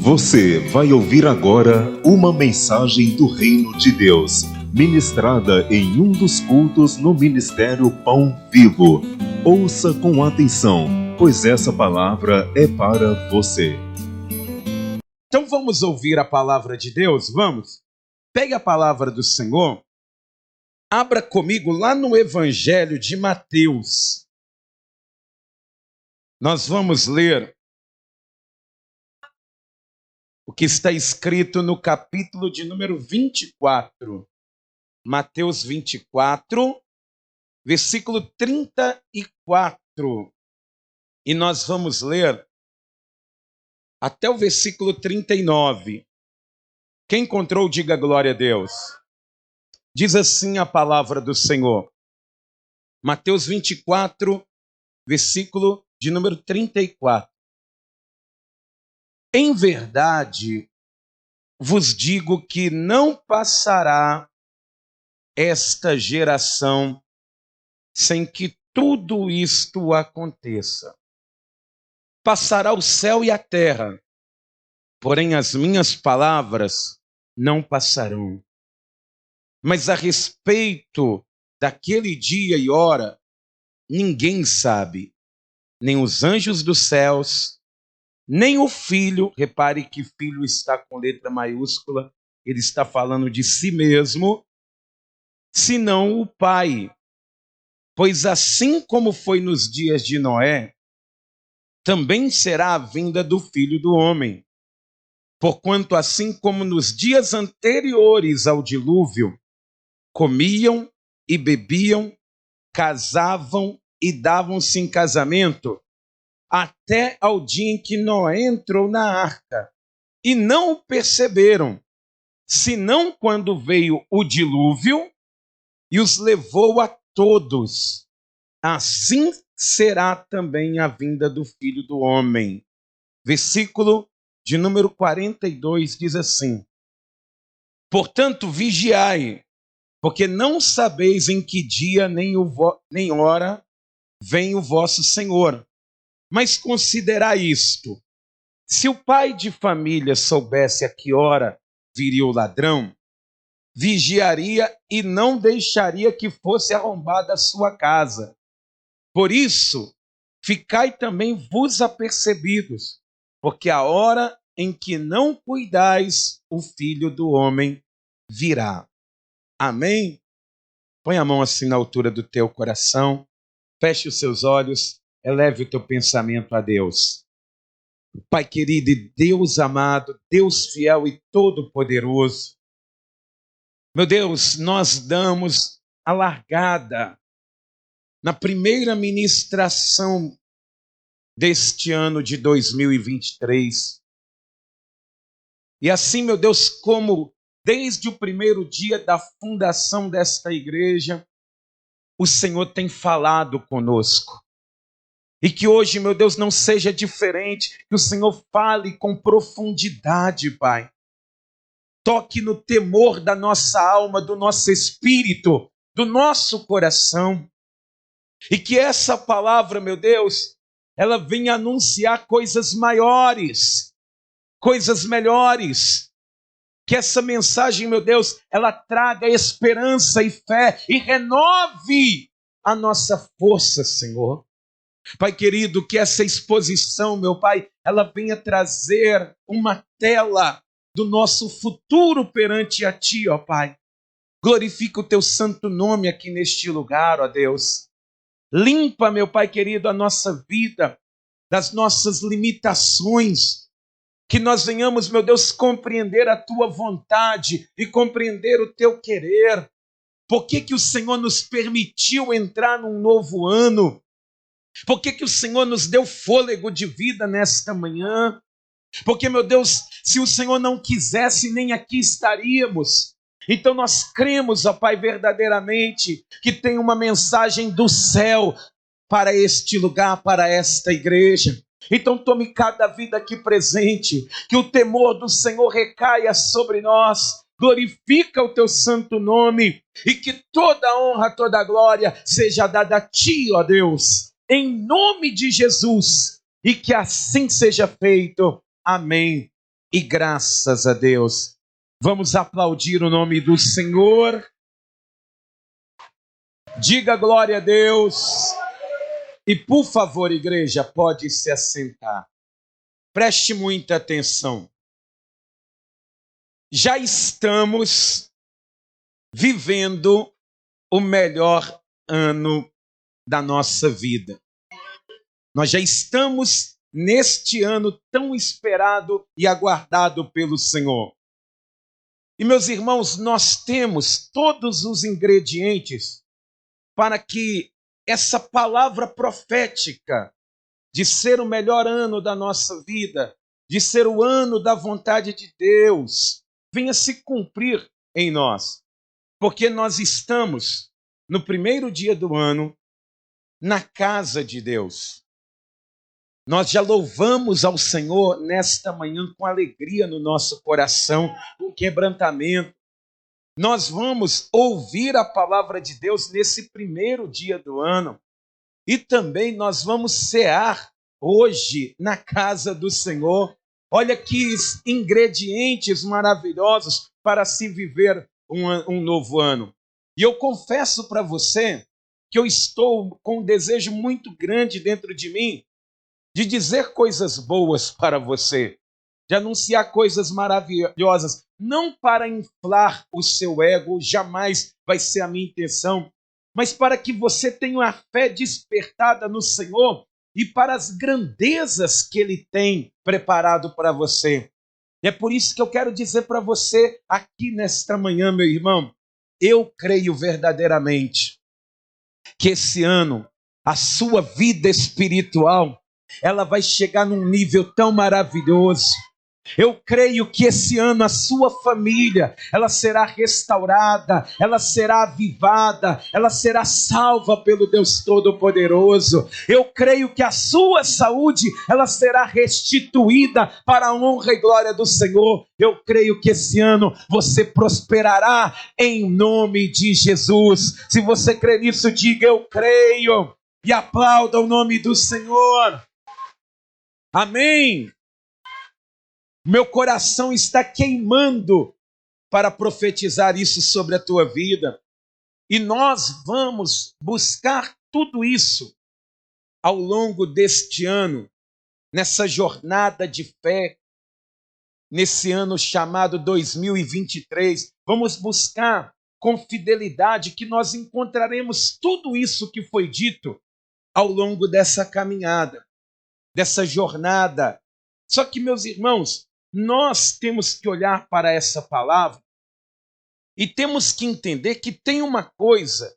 Você vai ouvir agora uma mensagem do Reino de Deus, ministrada em um dos cultos no Ministério Pão Vivo. Ouça com atenção, pois essa palavra é para você. Então vamos ouvir a palavra de Deus? Vamos? Pegue a palavra do Senhor, abra comigo lá no Evangelho de Mateus. Nós vamos ler o que está escrito no capítulo de número 24. Mateus 24, versículo 34. E nós vamos ler até o versículo 39. Quem encontrou, diga glória a Deus. Diz assim a palavra do Senhor. Mateus 24, versículo de número 34. Em verdade, vos digo que não passará esta geração sem que tudo isto aconteça. Passará o céu e a terra, porém as minhas palavras não passarão. Mas a respeito daquele dia e hora, ninguém sabe, nem os anjos dos céus, nem o Filho. Repare que Filho está com letra maiúscula, ele está falando de si mesmo, senão o Pai. Pois assim como foi nos dias de Noé, também será a vinda do Filho do Homem. Porquanto assim como nos dias anteriores ao dilúvio, comiam e bebiam, casavam e davam-se em casamento, até ao dia em que Noé entrou na arca, e não o perceberam, senão quando veio o dilúvio e os levou a todos. Assim será também a vinda do Filho do Homem. Versículo de número 42 diz assim: portanto, vigiai, porque não sabeis em que dia nem hora vem o vosso Senhor. Mas considerai isto: se o pai de família soubesse a que hora viria o ladrão, vigiaria e não deixaria que fosse arrombada a sua casa. Por isso, ficai também vos apercebidos, porque a hora em que não cuidais, o Filho do Homem virá. Amém? Põe a mão assim na altura do teu coração, feche os seus olhos, eleve o teu pensamento a Deus. Pai querido e Deus amado, Deus fiel e todo-poderoso, meu Deus, nós damos a largada na primeira ministração deste ano de 2023. E assim, meu Deus, como desde o primeiro dia da fundação desta igreja, o Senhor tem falado conosco. E que hoje, meu Deus, não seja diferente, que o Senhor fale com profundidade, Pai. Toque no temor da nossa alma, do nosso espírito, do nosso coração. E que essa palavra, meu Deus, ela venha anunciar coisas maiores, coisas melhores. Que essa mensagem, meu Deus, ela traga esperança e fé e renove a nossa força, Senhor. Pai querido, que essa exposição, meu Pai, ela venha trazer uma tela do nosso futuro perante a Ti, ó Pai. Glorifica o Teu santo nome aqui neste lugar, ó Deus. Limpa, meu Pai querido, a nossa vida das nossas limitações. Que nós venhamos, meu Deus, compreender a Tua vontade e compreender o Teu querer. Por que o Senhor nos permitiu entrar num novo ano? Por que o Senhor nos deu fôlego de vida nesta manhã? Porque, meu Deus, se o Senhor não quisesse, nem aqui estaríamos. Então nós cremos, ó Pai, verdadeiramente, que tem uma mensagem do céu para este lugar, para esta igreja. Então tome cada vida aqui presente, que o temor do Senhor recaia sobre nós. Glorifica o Teu santo nome e que toda honra, toda glória seja dada a Ti, ó Deus. Em nome de Jesus, e que assim seja feito. Amém e graças a Deus. Vamos aplaudir o nome do Senhor. Diga glória a Deus. E por favor, igreja, pode se assentar. Preste muita atenção. Já estamos vivendo o melhor ano da nossa vida. Nós já estamos neste ano tão esperado e aguardado pelo Senhor. E meus irmãos, nós temos todos os ingredientes para que essa palavra profética de ser o melhor ano da nossa vida, de ser o ano da vontade de Deus, venha se cumprir em nós. Porque nós estamos no primeiro dia do ano na casa de Deus. Nós já louvamos ao Senhor nesta manhã com alegria no nosso coração, com quebrantamento. Nós vamos ouvir a palavra de Deus nesse primeiro dia do ano. E também nós vamos cear hoje na casa do Senhor. Olha que ingredientes maravilhosos para se viver um novo ano. E eu confesso para você que eu estou com um desejo muito grande dentro de mim de dizer coisas boas para você, de anunciar coisas maravilhosas, não para inflar o seu ego, jamais vai ser a minha intenção, mas para que você tenha a fé despertada no Senhor e para as grandezas que Ele tem preparado para você. E é por isso que eu quero dizer para você aqui nesta manhã, meu irmão, eu creio verdadeiramente que esse ano a sua vida espiritual ela vai chegar num nível tão maravilhoso. Eu creio que esse ano a sua família, ela será restaurada, ela será avivada, ela será salva pelo Deus Todo-Poderoso. Eu creio que a sua saúde, ela será restituída para a honra e glória do Senhor. Eu creio que esse ano você prosperará em nome de Jesus. Se você crê nisso, diga eu creio e aplauda o nome do Senhor. Amém. Meu coração está queimando para profetizar isso sobre a tua vida. E nós vamos buscar tudo isso ao longo deste ano, nessa jornada de fé, nesse ano chamado 2023. Vamos buscar com fidelidade que nós encontraremos tudo isso que foi dito ao longo dessa caminhada, dessa jornada. Só que, meus irmãos, nós temos que olhar para essa palavra e temos que entender que tem uma coisa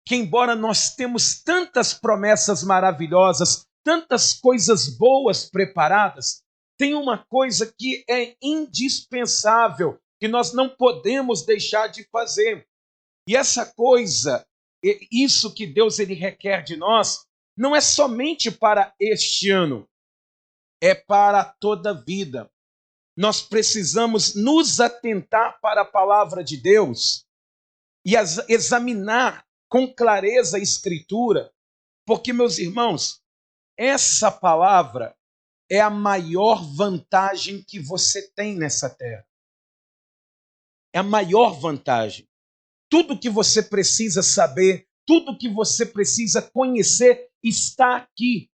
que, embora nós temos tantas promessas maravilhosas, tantas coisas boas preparadas, tem uma coisa que é indispensável, que nós não podemos deixar de fazer. E essa coisa, isso que Deus ele requer de nós, não é somente para este ano, é para toda a vida. Nós precisamos nos atentar para a palavra de Deus e examinar com clareza a Escritura, porque, meus irmãos, essa palavra é a maior vantagem que você tem nessa terra. É a maior vantagem. Tudo que você precisa saber, tudo que você precisa conhecer está aqui.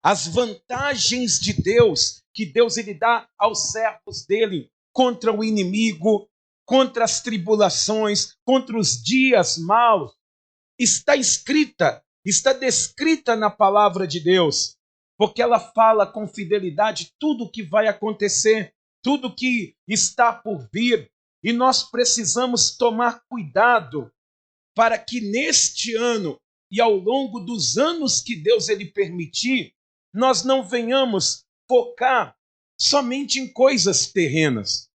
As vantagens de Deus, que Deus ele dá aos servos dele contra o inimigo, contra as tribulações, contra os dias maus, está escrita, está descrita na palavra de Deus, porque ela fala com fidelidade tudo o que vai acontecer, tudo o que está por vir, e nós precisamos tomar cuidado para que neste ano e ao longo dos anos que Deus ele permitir, nós não venhamos focar somente em coisas terrenas.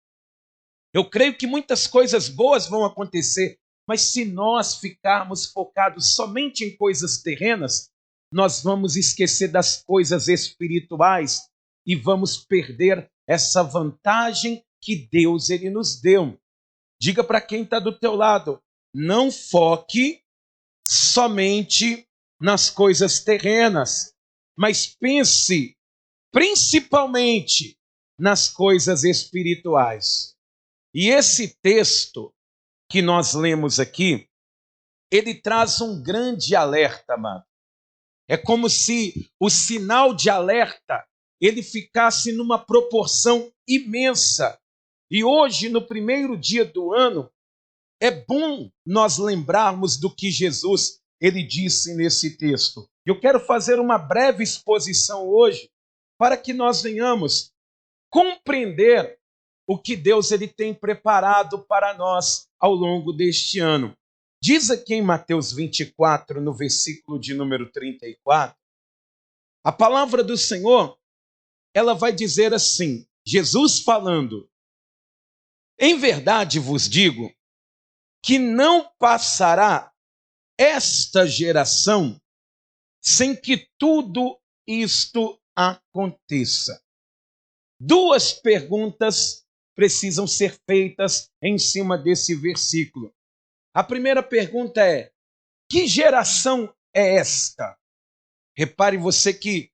Eu creio que muitas coisas boas vão acontecer, mas se nós ficarmos focados somente em coisas terrenas, nós vamos esquecer das coisas espirituais e vamos perder essa vantagem que Deus ele nos deu. Diga para quem está do teu lado, não foque somente nas coisas terrenas, mas pense principalmente nas coisas espirituais. E esse texto que nós lemos aqui, ele traz um grande alerta, amado. É como se o sinal de alerta ele ficasse numa proporção imensa. E hoje, no primeiro dia do ano, é bom nós lembrarmos do que Jesus ele disse nesse texto. Eu quero fazer uma breve exposição hoje para que nós venhamos compreender o que Deus ele tem preparado para nós ao longo deste ano. Diz aqui em Mateus 24, no versículo de número 34, a palavra do Senhor, ela vai dizer assim, Jesus falando, em verdade vos digo que não passará esta geração sem que tudo isto aconteça. Duas perguntas precisam ser feitas em cima desse versículo. A primeira pergunta é: que geração é esta? Repare você que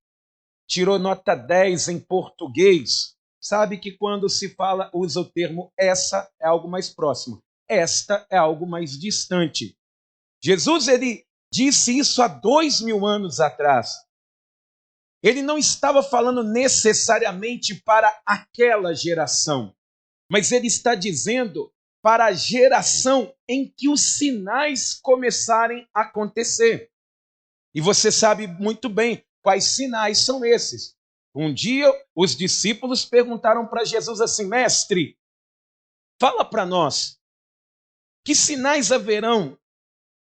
tirou nota 10 em português, sabe que quando se fala, usa o termo essa é algo mais próximo, esta é algo mais distante. Jesus ele disse isso há 2000 anos atrás. Ele não estava falando necessariamente para aquela geração, mas ele está dizendo para a geração em que os sinais começarem a acontecer. E você sabe muito bem quais sinais são esses. Um dia, os discípulos perguntaram para Jesus assim, mestre, fala para nós, que sinais haverão?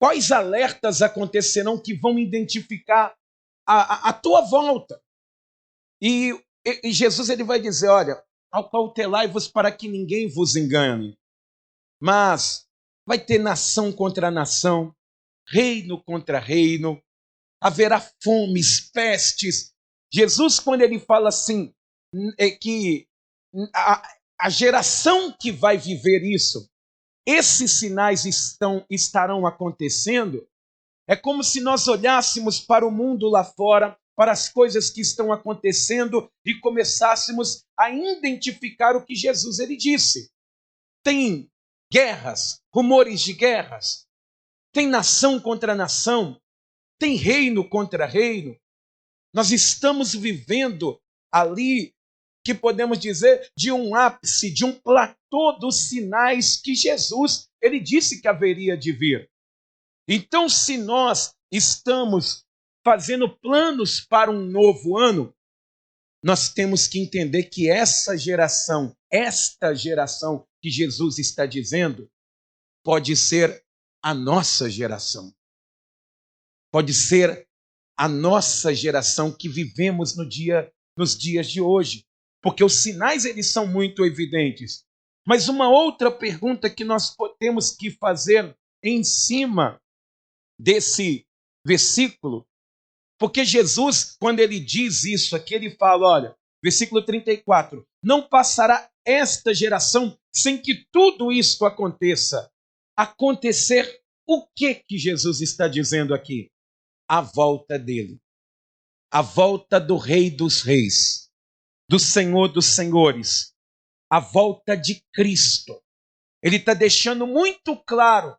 Quais alertas acontecerão que vão identificar a tua volta? E Jesus ele vai dizer, olha, acautelai-vos para que ninguém vos engane. Mas vai ter nação contra nação, reino contra reino, haverá fomes, pestes. Jesus, quando ele fala assim, é que a geração que vai viver isso, esses sinais estarão acontecendo, é como se nós olhássemos para o mundo lá fora, para as coisas que estão acontecendo e começássemos a identificar o que Jesus ele disse. Tem guerras, rumores de guerras, tem nação contra nação, tem reino contra reino. Nós estamos vivendo ali, que podemos dizer, de um ápice, de um platô dos sinais que Jesus ele disse que haveria de vir. Então, se nós estamos fazendo planos para um novo ano, nós temos que entender que esta geração que Jesus está dizendo, pode ser a nossa geração. Pode ser a nossa geração que vivemos nos dias de hoje. Porque os sinais eles são muito evidentes. Mas uma outra pergunta que nós temos que fazer em cima desse versículo, porque Jesus, quando ele diz isso aqui, ele fala, olha, versículo 34, não passará esta geração sem que tudo isto aconteça. Acontecer o que Jesus está dizendo aqui? A volta dele. A volta do Rei dos Reis, do Senhor dos Senhores. A volta de Cristo. Ele está deixando muito claro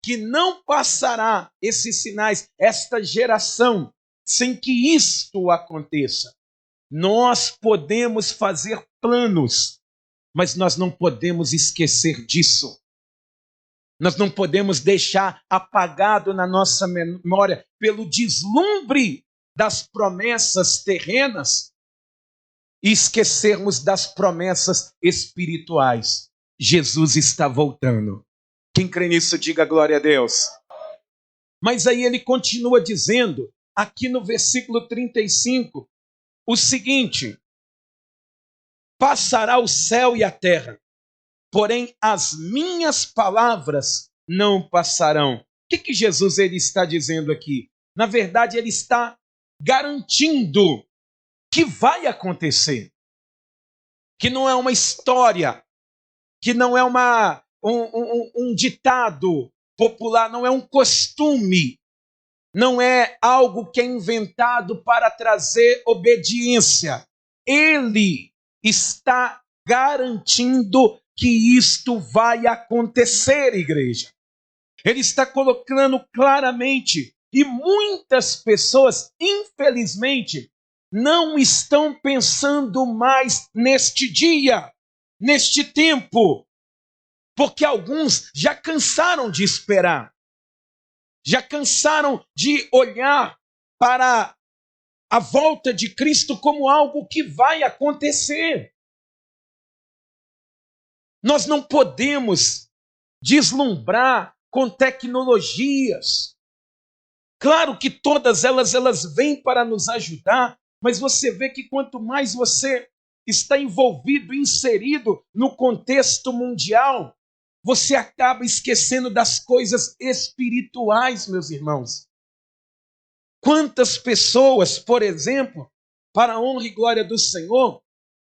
que não passará esses sinais, esta geração, sem que isto aconteça. Nós podemos fazer planos, mas nós não podemos esquecer disso. Nós não podemos deixar apagado na nossa memória pelo deslumbre das promessas terrenas e esquecermos das promessas espirituais. Jesus está voltando. Quem crê nisso, diga glória a Deus. Mas aí ele continua dizendo, aqui no versículo 35, o seguinte: passará o céu e a terra, porém as minhas palavras não passarão. O que Jesus ele está dizendo aqui? Na verdade, ele está garantindo que vai acontecer. Que não é uma história, que não é um ditado popular, não é um costume, não é algo que é inventado para trazer obediência. Ele está garantindo que isto vai acontecer, igreja. Ele está colocando claramente, e muitas pessoas, infelizmente, não estão pensando mais neste dia, neste tempo, porque alguns já cansaram de esperar, já cansaram de olhar para a volta de Cristo como algo que vai acontecer. Nós não podemos deslumbrar com tecnologias. Claro que todas elas vêm para nos ajudar, mas você vê que quanto mais você está envolvido, inserido no contexto mundial, você acaba esquecendo das coisas espirituais, meus irmãos. Quantas pessoas, por exemplo, para a honra e glória do Senhor,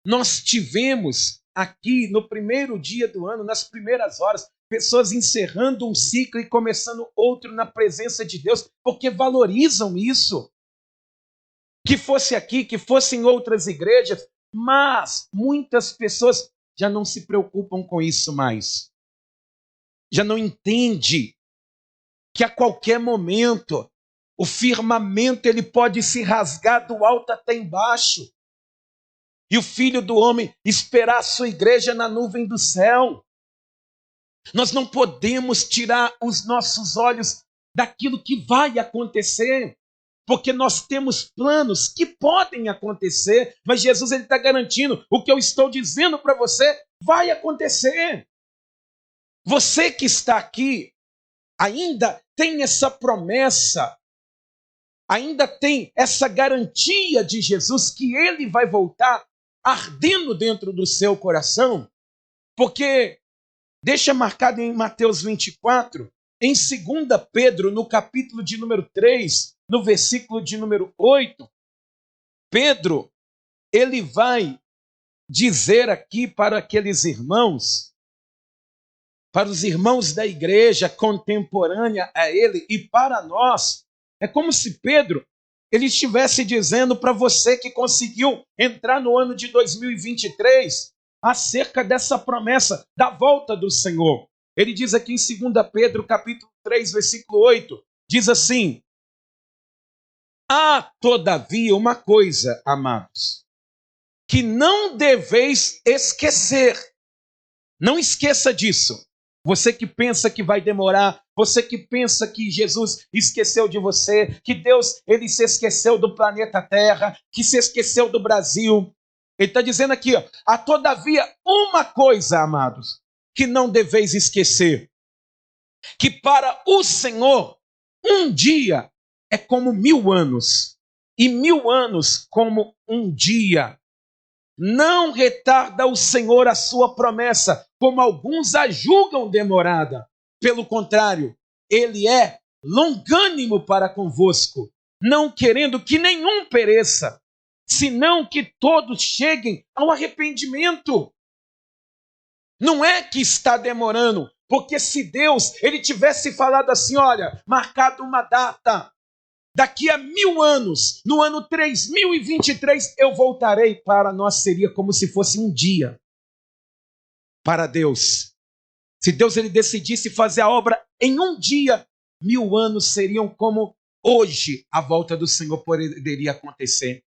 nós tivemos aqui no primeiro dia do ano, nas primeiras horas, pessoas encerrando um ciclo e começando outro na presença de Deus, porque valorizam isso. Que fosse aqui, que fosse em outras igrejas, mas muitas pessoas já não se preocupam com isso mais. Já não entende que a qualquer momento o firmamento ele pode se rasgar do alto até embaixo. E o Filho do Homem esperar a sua igreja na nuvem do céu. Nós não podemos tirar os nossos olhos daquilo que vai acontecer, porque nós temos planos que podem acontecer, mas Jesus está garantindo, o que eu estou dizendo para você vai acontecer. Você que está aqui ainda tem essa promessa, ainda tem essa garantia de Jesus que ele vai voltar ardendo dentro do seu coração, porque deixa marcado em Mateus 24, em 2 Pedro, no capítulo de número 3, no versículo de número 8, Pedro, ele vai dizer aqui para aqueles irmãos, para os irmãos da igreja contemporânea a ele e para nós, é como se Pedro ele estivesse dizendo para você que conseguiu entrar no ano de 2023 acerca dessa promessa da volta do Senhor. Ele diz aqui em 2 Pedro, capítulo 3, versículo 8, diz assim: há, todavia, uma coisa, amados, que não deveis esquecer. Não esqueça disso. Você que pensa que vai demorar, você que pensa que Jesus esqueceu de você, que Deus ele se esqueceu do planeta Terra, que se esqueceu do Brasil. Ele está dizendo aqui, ó, há todavia uma coisa, amados, que não deveis esquecer, que para o Senhor um dia é como 1000 anos, e 1000 anos como um dia. Não retarda o Senhor a sua promessa, como alguns a julgam demorada. Pelo contrário, ele é longânimo para convosco, não querendo que nenhum pereça, senão que todos cheguem ao arrependimento. Não é que está demorando, porque se Deus ele tivesse falado assim, olha, marcado uma data, daqui a 1000 anos, no ano 3023, eu voltarei, para nós seria como se fosse um dia. Para Deus, se Deus ele decidisse fazer a obra em um dia, 1000 anos seriam como hoje a volta do Senhor poderia acontecer.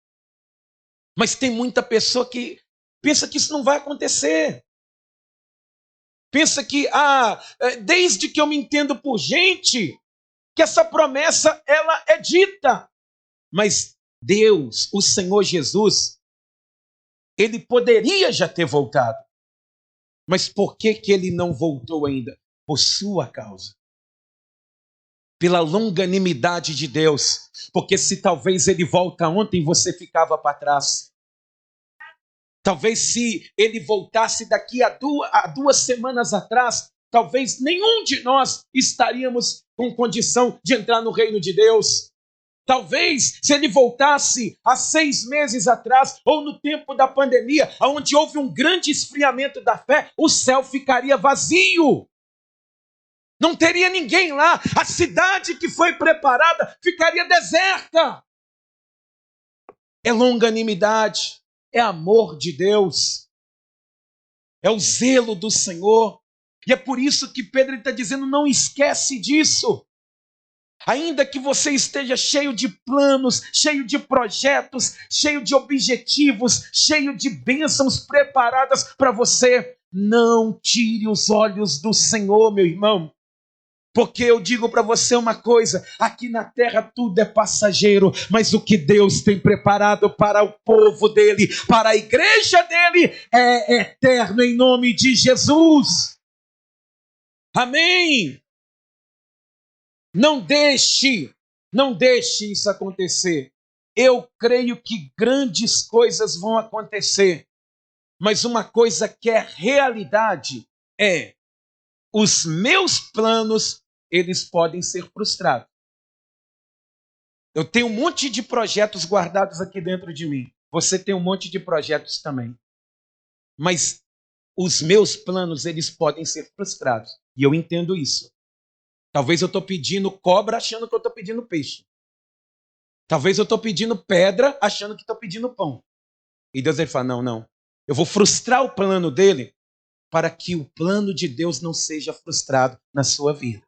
Mas tem muita pessoa que pensa que isso não vai acontecer. Pensa que, desde que eu me entendo por gente, que essa promessa ela é dita. Mas Deus, o Senhor Jesus, ele poderia já ter voltado. Mas por que ele não voltou ainda? Por sua causa. Pela longanimidade de Deus. Porque se talvez ele volta ontem, você ficava para trás. Talvez se ele voltasse daqui a 2 semanas atrás, talvez nenhum de nós estaríamos com condição de entrar no reino de Deus. Talvez se ele voltasse há 6 meses atrás, ou no tempo da pandemia, onde houve um grande esfriamento da fé, o céu ficaria vazio. Não teria ninguém lá. A cidade que foi preparada ficaria deserta. É longanimidade. é amor de Deus, é o zelo do Senhor. E é por isso que Pedro está dizendo, não esquece disso. Ainda que você esteja cheio de planos, cheio de projetos, cheio de objetivos, cheio de bênçãos preparadas para você, não tire os olhos do Senhor, meu irmão. Porque eu digo para você uma coisa, aqui na terra tudo é passageiro, mas o que Deus tem preparado para o povo dele, para a igreja dele, é eterno em nome de Jesus. Amém? Não deixe isso acontecer. Eu creio que grandes coisas vão acontecer, mas uma coisa que é realidade é, os meus planos, eles podem ser frustrados. Eu tenho um monte de projetos guardados aqui dentro de mim. Você tem um monte de projetos também. Mas os meus planos, eles podem ser frustrados. E eu entendo isso. Talvez eu estou pedindo cobra achando que eu estou pedindo peixe. Talvez eu estou pedindo pedra achando que estou pedindo pão. E Deus ele fala, não. Eu vou frustrar o plano dele para que o plano de Deus não seja frustrado na sua vida.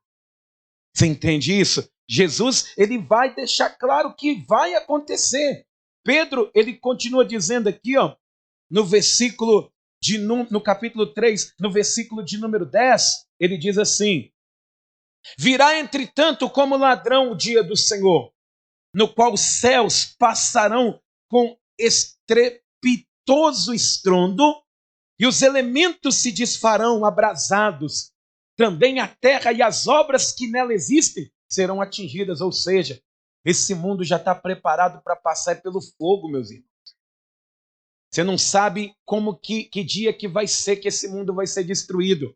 Você entende isso? Jesus, ele vai deixar claro que vai acontecer. Pedro, ele continua dizendo aqui, ó, no capítulo 3, no versículo de número 10, ele diz assim, virá, entretanto, como ladrão o dia do Senhor, no qual os céus passarão com estrepitoso estrondo, e os elementos se desfarão abrasados. Também a terra e as obras que nela existem serão atingidas. Ou seja, esse mundo já está preparado para passar pelo fogo, meus irmãos. Você não sabe que dia que vai ser que esse mundo vai ser destruído.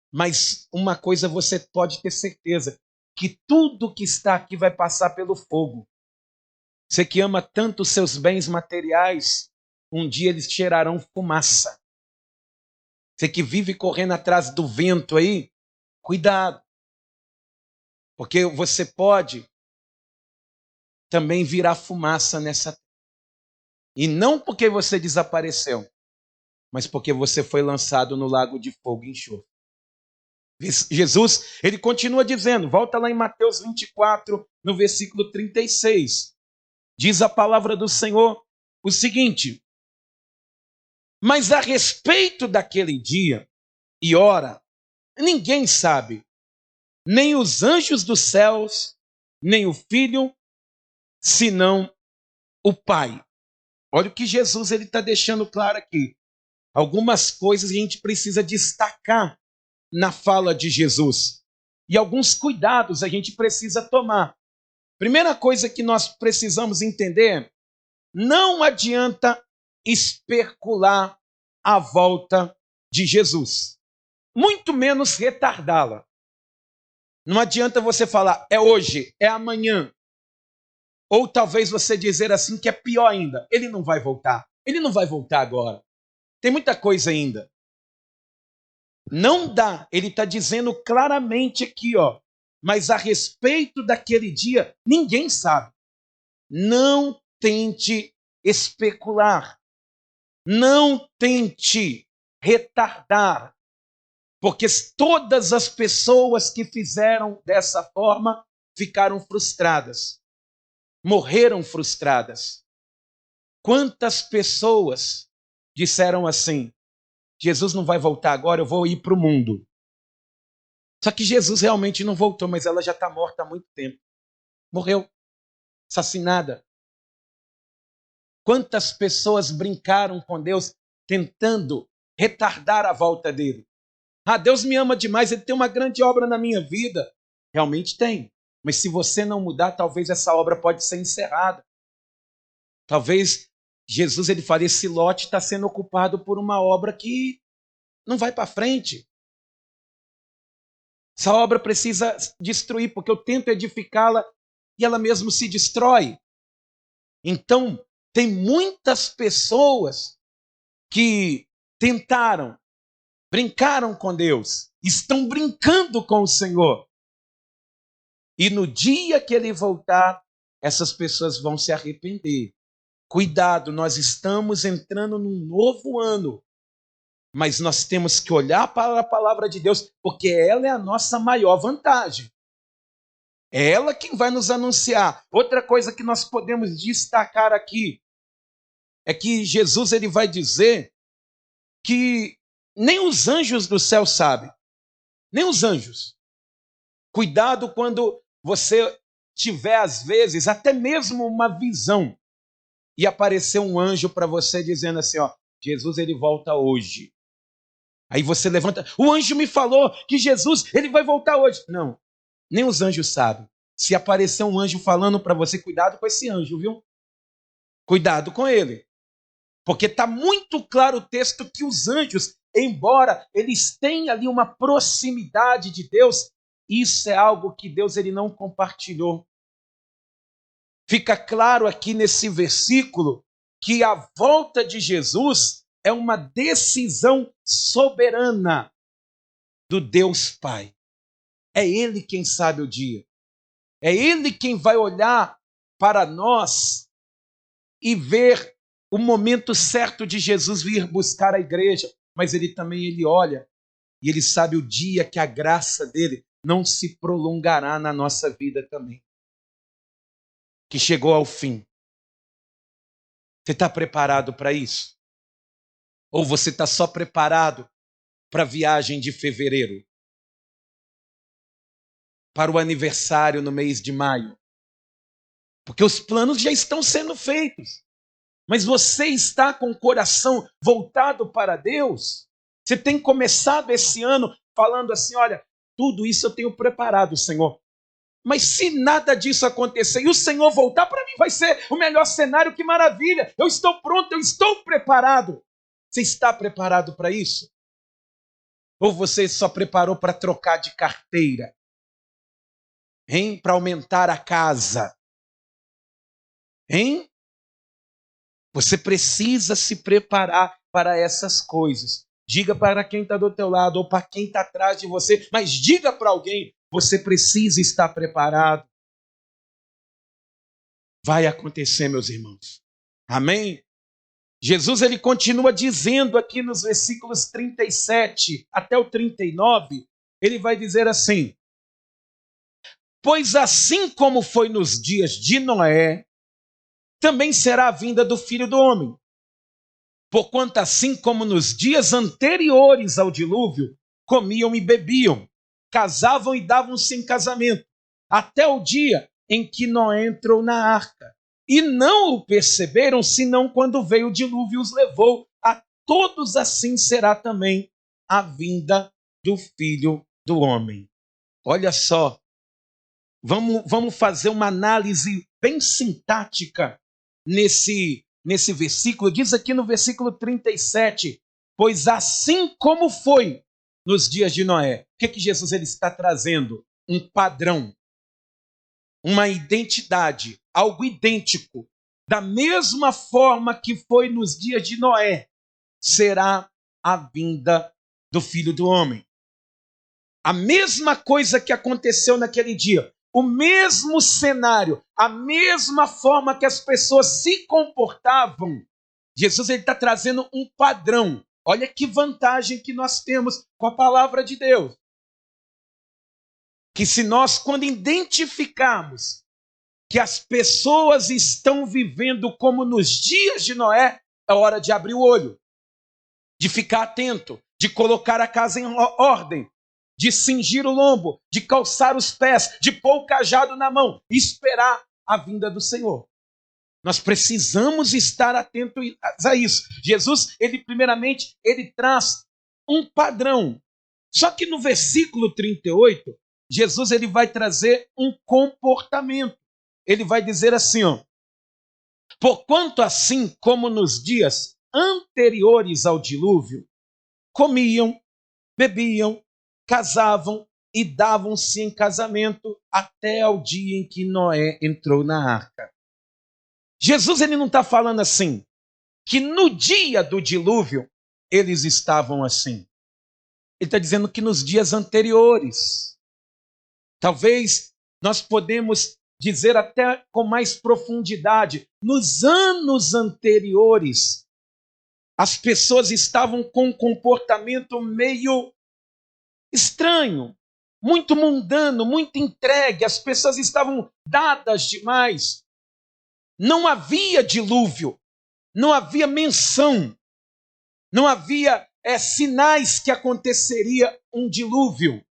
Mas uma coisa você pode ter certeza, que tudo que está aqui vai passar pelo fogo. Você que ama tanto os seus bens materiais, um dia eles cheirarão fumaça. Você que vive correndo atrás do vento aí, cuidado. Porque você pode também virar fumaça nessa terra. E não porque você desapareceu, mas porque você foi lançado no lago de fogo e enxofre. Jesus, ele continua dizendo, volta lá em Mateus 24, no versículo 36. Diz a palavra do Senhor o seguinte, mas a respeito daquele dia e hora, ninguém sabe, nem os anjos dos céus, nem o Filho, senão o Pai. Olha o que Jesus está deixando claro aqui. Algumas coisas a gente precisa destacar na fala de Jesus. E alguns cuidados a gente precisa tomar. Primeira coisa que nós precisamos entender, não adianta especular a volta de Jesus. Muito menos retardá-la. Não adianta você falar, é hoje, é amanhã. Ou talvez você dizer assim que é pior ainda, ele não vai voltar. Ele não vai voltar agora. Tem muita coisa ainda. Não dá. Ele está dizendo claramente aqui, ó. Mas a respeito daquele dia, ninguém sabe. Não tente especular. Não tente retardar. Porque todas as pessoas que fizeram dessa forma ficaram frustradas. Morreram frustradas. Quantas pessoas disseram assim, Jesus não vai voltar agora, eu vou ir para o mundo. Só que Jesus realmente não voltou, mas ela já está morta há muito tempo. Morreu, assassinada. Quantas pessoas brincaram com Deus, tentando retardar a volta dele. Ah, Deus me ama demais, ele tem uma grande obra na minha vida. Realmente tem. Mas se você não mudar, talvez essa obra pode ser encerrada. Talvez Jesus ele fala, esse lote está sendo ocupado por uma obra que não vai para frente. Essa obra precisa destruir, porque eu tento edificá-la e ela mesmo se destrói. Então, tem muitas pessoas que tentaram, brincaram com Deus, estão brincando com o Senhor. E no dia que ele voltar, essas pessoas vão se arrepender. Cuidado, nós estamos entrando num novo ano, mas nós temos que olhar para a palavra de Deus, porque ela é a nossa maior vantagem. É ela quem vai nos anunciar. Outra coisa que nós podemos destacar aqui é que Jesus ele vai dizer que nem os anjos do céu sabem, nem os anjos. Cuidado quando você tiver, às vezes, até mesmo uma visão e aparecer um anjo para você dizendo assim, ó, Jesus ele volta hoje. Aí você levanta, o anjo me falou que Jesus ele vai voltar hoje. Não, nem os anjos sabem. Se aparecer um anjo falando para você, cuidado com esse anjo, viu? Cuidado com ele. Porque está muito claro o texto que os anjos, embora eles tenham ali uma proximidade de Deus, isso é algo que Deus ele não compartilhou. Fica claro aqui nesse versículo que a volta de Jesus é uma decisão soberana do Deus Pai. É Ele quem sabe o dia. É Ele quem vai olhar para nós e ver o momento certo de Jesus vir buscar a igreja. Mas Ele também ele olha e Ele sabe o dia que a graça dele não se prolongará na nossa vida também. Que chegou ao fim. Você está preparado para isso? Ou você está só preparado para a viagem de fevereiro? Para o aniversário no mês de maio? Porque os planos já estão sendo feitos. Mas você está com o coração voltado para Deus? Você tem começado esse ano falando assim, olha, tudo isso eu tenho preparado, Senhor. Mas se nada disso acontecer e o Senhor voltar, para mim vai ser o melhor cenário, que maravilha. Eu estou pronto, eu estou preparado. Você está preparado para isso? Ou você só preparou para trocar de carteira? Hein? Para aumentar a casa? Hein? Você precisa se preparar para essas coisas. Diga para quem está do teu lado ou para quem está atrás de você, mas diga para alguém, você precisa estar preparado. Vai acontecer, meus irmãos. Amém? Jesus ele continua dizendo aqui nos versículos 37 até o 39, ele vai dizer assim: pois assim como foi nos dias de Noé, também será a vinda do Filho do Homem. Porquanto assim como nos dias anteriores ao dilúvio, comiam e bebiam, casavam e davam-se em casamento, até o dia em que Noé entrou na arca. E não o perceberam, senão quando veio o dilúvio e os levou. A todos assim será também a vinda do Filho do Homem. Olha só, vamos fazer uma análise bem sintática nesse versículo. Diz aqui no versículo 37, pois assim como foi nos dias de Noé. O que Jesus ele está trazendo? Um padrão, uma identidade, algo idêntico. Da mesma forma que foi nos dias de Noé, será a vinda do Filho do Homem. A mesma coisa que aconteceu naquele dia, o mesmo cenário, a mesma forma que as pessoas se comportavam. Jesus está trazendo um padrão. Olha que vantagem que nós temos com a palavra de Deus. Que se nós, quando identificarmos que as pessoas estão vivendo como nos dias de Noé, é hora de abrir o olho, de ficar atento, de colocar a casa em ordem, de cingir o lombo, de calçar os pés, de pôr o cajado na mão, e esperar a vinda do Senhor. Nós precisamos estar atentos a isso. Jesus, primeiramente, ele traz um padrão. Só que no versículo 38, Jesus ele vai trazer um comportamento. Ele vai dizer assim, ó, porquanto assim como nos dias anteriores ao dilúvio, comiam, bebiam, casavam e davam-se em casamento até ao dia em que Noé entrou na arca. Jesus ele não está falando assim, que no dia do dilúvio eles estavam assim. Ele está dizendo que nos dias anteriores. Talvez nós podemos dizer até com mais profundidade, nos anos anteriores, as pessoas estavam com um comportamento meio estranho, muito mundano, muito entregue, as pessoas estavam dadas demais. Não havia dilúvio, não havia menção, não havia sinais que aconteceria um dilúvio.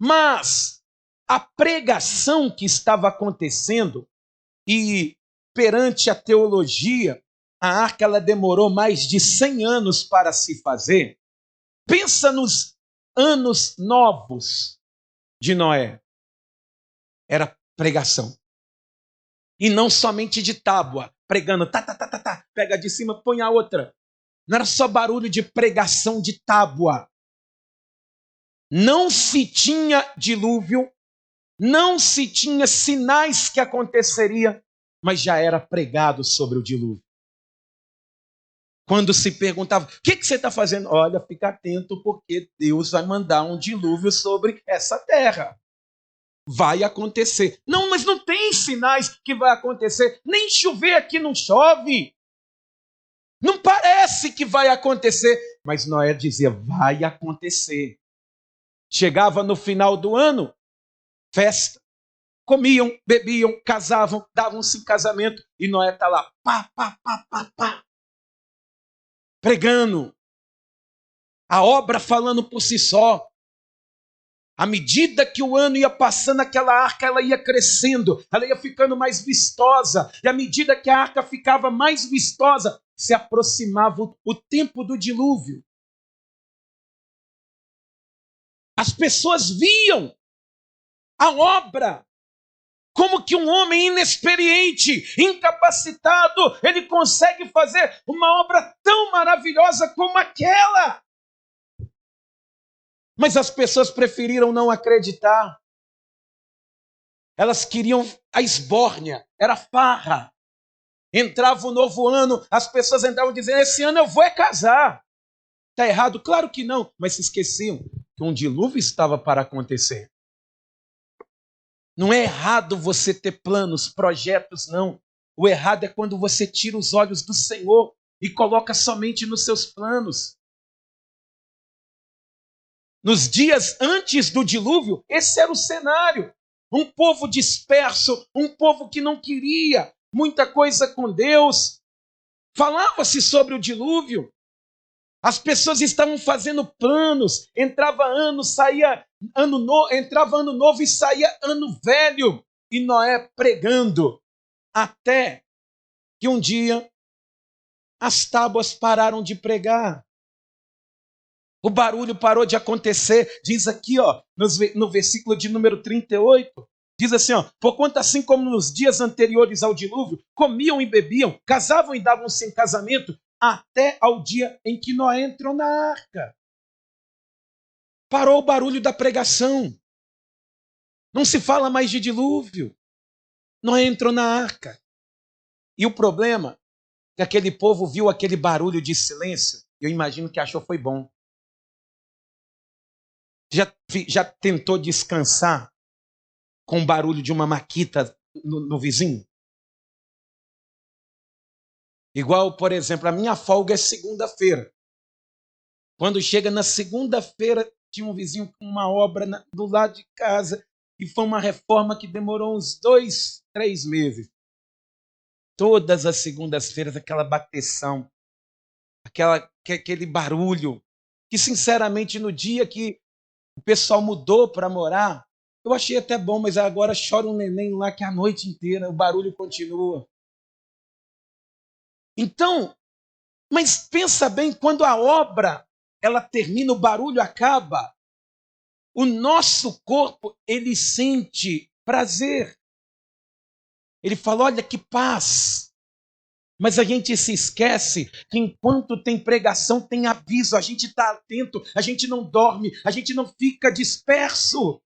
Mas a pregação que estava acontecendo, e perante a teologia, a arca ela demorou mais de 100 anos para se fazer. Pensa nos anos novos de Noé. Era pregação. E não somente de tábua, pregando, tá, pega de cima, põe a outra. Não era só barulho de pregação de tábua. Não se tinha dilúvio, não se tinha sinais que aconteceria, mas já era pregado sobre o dilúvio. Quando se perguntava, o que você está fazendo? Olha, fica atento, porque Deus vai mandar um dilúvio sobre essa terra. Vai acontecer. Não, mas não tem sinais que vai acontecer. Nem chover aqui não chove. Não parece que vai acontecer. Mas Noé dizia, vai acontecer. Chegava no final do ano, festa. Comiam, bebiam, casavam, davam-se em casamento. E Noé está lá, pá. Pregando. A obra falando por si só. À medida que o ano ia passando, aquela arca ela ia crescendo, ela ia ficando mais vistosa. E à medida que a arca ficava mais vistosa, se aproximava o tempo do dilúvio. As pessoas viam a obra. Como que um homem inexperiente, incapacitado, ele consegue fazer uma obra tão maravilhosa como aquela? Mas as pessoas preferiram não acreditar. Elas queriam a esbórnia, era farra. Entrava o novo ano, as pessoas entravam dizendo, esse ano eu vou casar. Está errado? Claro que não, mas se esqueciam que um dilúvio estava para acontecer. Não é errado você ter planos, projetos, não. O errado é quando você tira os olhos do Senhor e coloca somente nos seus planos. Nos dias antes do dilúvio, esse era o cenário. Um povo disperso, um povo que não queria muita coisa com Deus. Falava-se sobre o dilúvio. As pessoas estavam fazendo planos. Entrava ano, saía ano novo, entrava ano novo e saía ano velho. E Noé pregando. Até que um dia as tábuas pararam de pregar. O barulho parou de acontecer. Diz aqui, no versículo de número 38, diz assim, porquanto assim como nos dias anteriores ao dilúvio, comiam e bebiam, casavam e davam-se em casamento, até ao dia em que Noé entrou na arca. Parou o barulho da pregação. Não se fala mais de dilúvio. Noé entrou na arca. E o problema é que aquele povo viu aquele barulho de silêncio, eu imagino que achou foi bom. Já tentou descansar com o barulho de uma maquita no vizinho? Igual, por exemplo, a minha folga é segunda-feira. Quando chega na segunda-feira, tinha um vizinho com uma obra do lado de casa e foi uma reforma que demorou uns 2, 3 meses. Todas as segundas-feiras, aquela bateção, aquele barulho, que sinceramente no dia que o pessoal mudou para morar, eu achei até bom, mas agora chora um neném lá que a noite inteira o barulho continua. Então, mas pensa bem, quando a obra ela termina, o barulho acaba, o nosso corpo ele sente prazer. Ele fala, olha que paz. Mas a gente se esquece que enquanto tem pregação, tem aviso, a gente está atento, a gente não dorme, a gente não fica disperso.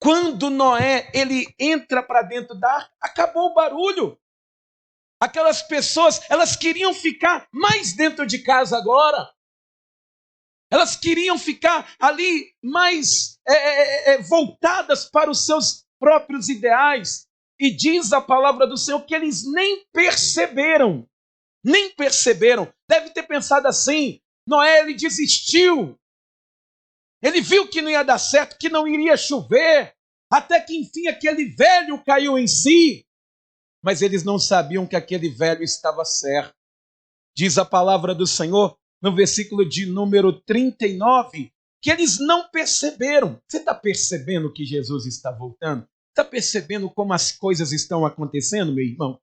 Quando Noé ele entra para dentro da arca, acabou o barulho. Aquelas pessoas, elas queriam ficar mais dentro de casa agora. Elas queriam ficar ali mais voltadas para os seus próprios ideais. E diz a palavra do Senhor que eles nem perceberam. Nem perceberam. Deve ter pensado assim: Noé, ele desistiu. Ele viu que não ia dar certo, que não iria chover. Até que enfim aquele velho caiu em si. Mas eles não sabiam que aquele velho estava certo. Diz a palavra do Senhor no versículo de número 39, que eles não perceberam. Você está percebendo que Jesus está voltando? Está percebendo como as coisas estão acontecendo, meu irmão?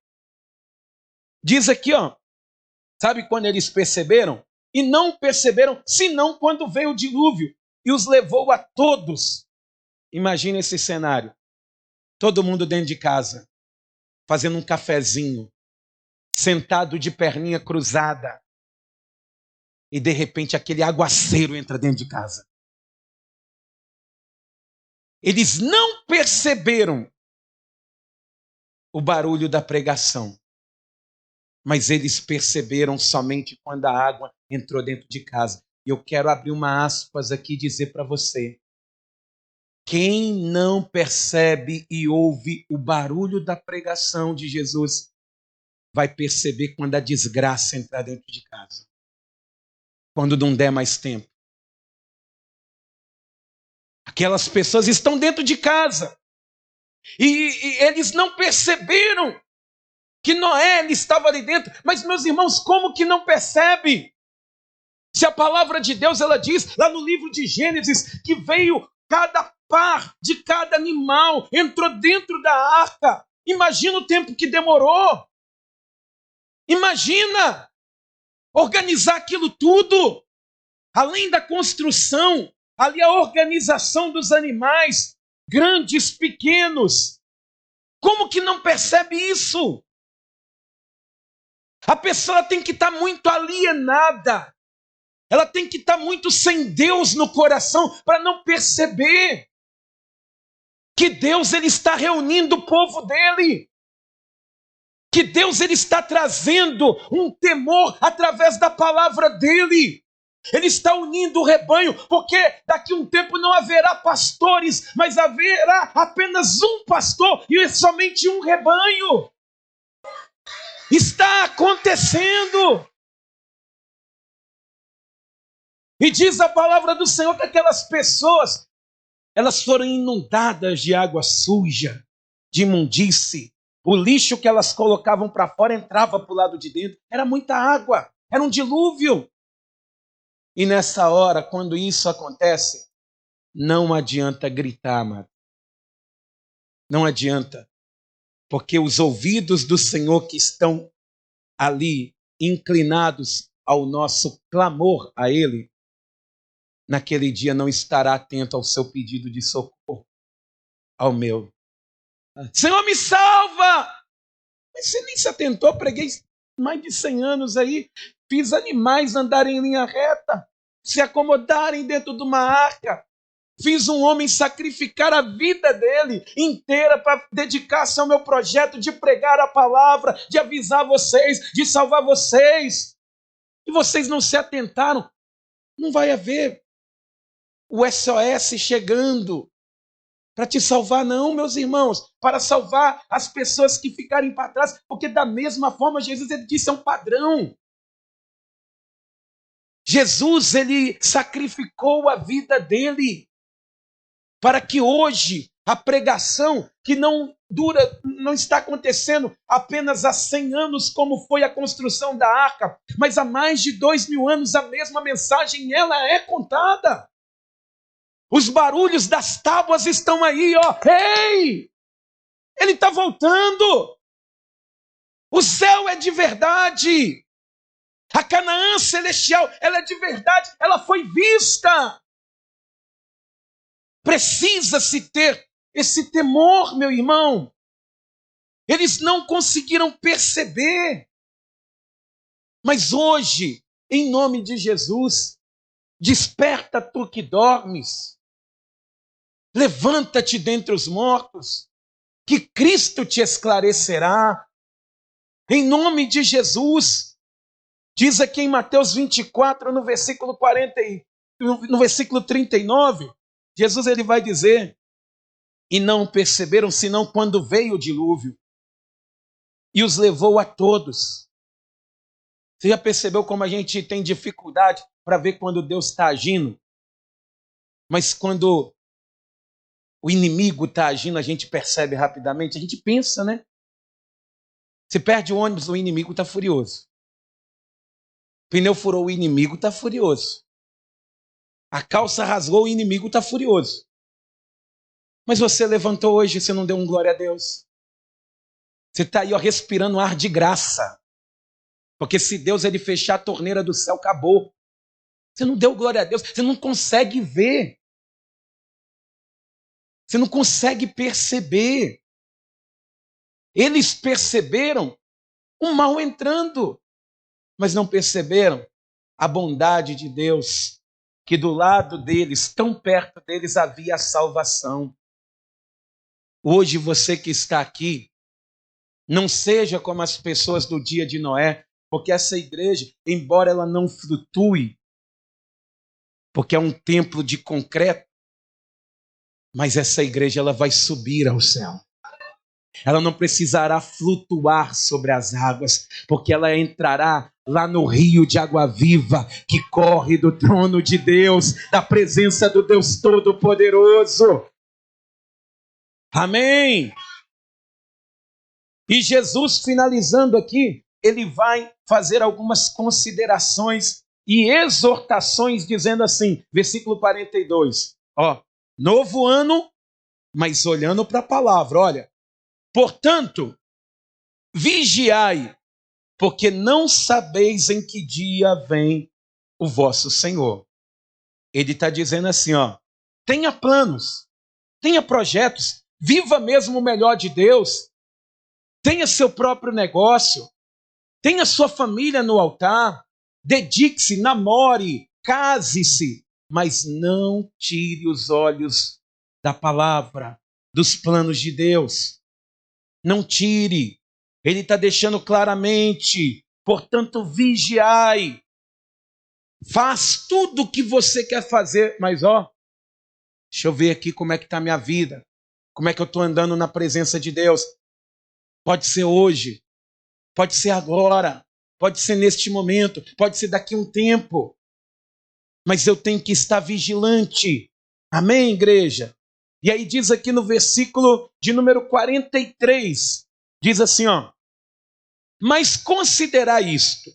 Diz aqui, ó, sabe quando eles perceberam? E não perceberam, senão quando veio o dilúvio e os levou a todos. Imagina esse cenário. Todo mundo dentro de casa, fazendo um cafezinho, sentado de perninha cruzada. E de repente aquele aguaceiro entra dentro de casa. Eles não perceberam o barulho da pregação, mas eles perceberam somente quando a água entrou dentro de casa. E eu quero abrir uma aspas aqui e dizer para você: quem não percebe e ouve o barulho da pregação de Jesus vai perceber quando a desgraça entrar dentro de casa. Quando não der mais tempo. Aquelas pessoas estão dentro de casa. E eles não perceberam que Noé estava ali dentro. Mas, meus irmãos, como que não percebe? Se a palavra de Deus, ela diz, lá no livro de Gênesis, que veio cada par de cada animal, entrou dentro da arca. Imagina o tempo que demorou. Imagina organizar aquilo tudo. Além da construção, ali a organização dos animais, grandes, pequenos. Como que não percebe isso? A pessoa tem que estar muito alienada. Ela tem que estar muito sem Deus no coração para não perceber que Deus ele está reunindo o povo dele. Que Deus ele está trazendo um temor através da palavra dele. Ele está unindo o rebanho, porque daqui a um tempo não haverá pastores, mas haverá apenas um pastor e somente um rebanho. Está acontecendo. E diz a palavra do Senhor que aquelas pessoas, elas foram inundadas de água suja, de imundície. O lixo que elas colocavam para fora entrava para o lado de dentro. Era muita água, era um dilúvio. E nessa hora, quando isso acontece, não adianta gritar, amado. Não adianta. Porque os ouvidos do Senhor que estão ali, inclinados ao nosso clamor a Ele, naquele dia não estará atento ao seu pedido de socorro, ao meu. Senhor, me salva! Mas você nem se atentou, preguei mais de 100 anos aí, fiz animais andarem em linha reta, se acomodarem dentro de uma arca, fiz um homem sacrificar a vida dele inteira para dedicar-se ao meu projeto de pregar a palavra, de avisar vocês, de salvar vocês. E vocês não se atentaram. Não vai haver o SOS chegando para te salvar, não, meus irmãos, para salvar as pessoas que ficarem para trás, porque da mesma forma Jesus ele disse, é um padrão. Jesus ele sacrificou a vida dele para que hoje a pregação que não está acontecendo apenas há 100 anos como foi a construção da arca, mas há mais de 2000 anos a mesma mensagem ela é contada. Os barulhos das tábuas estão aí, ó. Ei! Ele está voltando. O céu é de verdade. A Canaã celestial, ela é de verdade. Ela foi vista. Precisa-se ter esse temor, meu irmão. Eles não conseguiram perceber. Mas hoje, em nome de Jesus, desperta tu que dormes. Levanta-te dentre os mortos, que Cristo te esclarecerá. Em nome de Jesus, diz aqui em Mateus 24, no versículo 40, no versículo 39, Jesus ele vai dizer e não perceberam, senão quando veio o dilúvio e os levou a todos. Você já percebeu como a gente tem dificuldade para ver quando Deus está agindo? Mas quando o inimigo está agindo, a gente percebe rapidamente. A gente pensa, né? Você perde o ônibus, o inimigo está furioso. O pneu furou, o inimigo está furioso. A calça rasgou, o inimigo está furioso. Mas você levantou hoje, você não deu um glória a Deus. Você está aí, ó, respirando ar de graça. Porque se Deus ele fechar a torneira do céu, acabou. Você não deu glória a Deus, você não consegue ver. Você não consegue perceber. Eles perceberam o mal entrando, mas não perceberam a bondade de Deus, que do lado deles, tão perto deles, havia a salvação. Hoje você que está aqui, não seja como as pessoas do dia de Noé, porque essa igreja, embora ela não flutue, porque é um templo de concreto, mas essa igreja ela vai subir ao céu. Ela não precisará flutuar sobre as águas, porque ela entrará lá no rio de água viva que corre do trono de Deus, da presença do Deus Todo-Poderoso. Amém? E Jesus, finalizando aqui, ele vai fazer algumas considerações e exortações, dizendo assim, versículo 42, ó, novo ano, mas olhando para a palavra, olha, portanto, vigiai, porque não sabeis em que dia vem o vosso Senhor. Ele está dizendo assim, ó, tenha planos, tenha projetos, viva mesmo o melhor de Deus, tenha seu próprio negócio, tenha sua família no altar, dedique-se, namore, case-se, mas não tire os olhos da palavra, dos planos de Deus. Não tire. Ele está deixando claramente, portanto, vigiai. Faz tudo o que você quer fazer, mas ó, deixa eu ver aqui como é que está a minha vida, como é que eu estou andando na presença de Deus. Pode ser hoje, pode ser agora, pode ser neste momento, pode ser daqui a um tempo, mas eu tenho que estar vigilante. Amém, igreja? E aí diz aqui no versículo de número 43, diz assim, ó, mas considerai isto,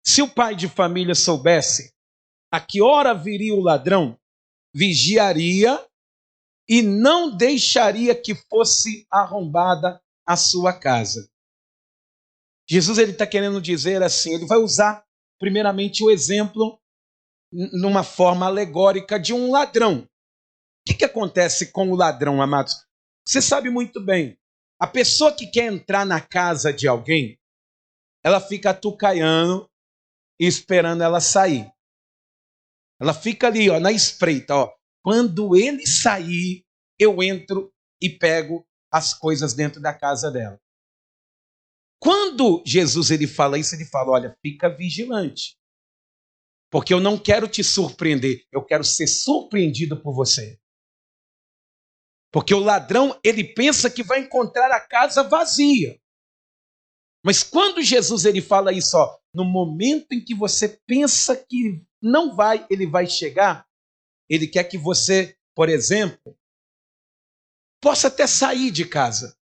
se o pai de família soubesse a que hora viria o ladrão, vigiaria e não deixaria que fosse arrombada a sua casa. Jesus ele está querendo dizer assim, ele vai usar primeiramente o exemplo numa forma alegórica de um ladrão. O que acontece com o ladrão, amados? Você sabe muito bem, a pessoa que quer entrar na casa de alguém, ela fica atucaiando e esperando ela sair. Ela fica ali, ó, na espreita, ó. Quando ele sair, eu entro e pego as coisas dentro da casa dela. Quando Jesus ele fala isso, ele fala, olha, fica vigilante. Porque eu não quero te surpreender, eu quero ser surpreendido por você. Porque o ladrão, ele pensa que vai encontrar a casa vazia. Mas quando Jesus ele fala isso, ó, no momento em que você pensa que não vai, ele vai chegar, ele quer que você, por exemplo, possa até sair de casa,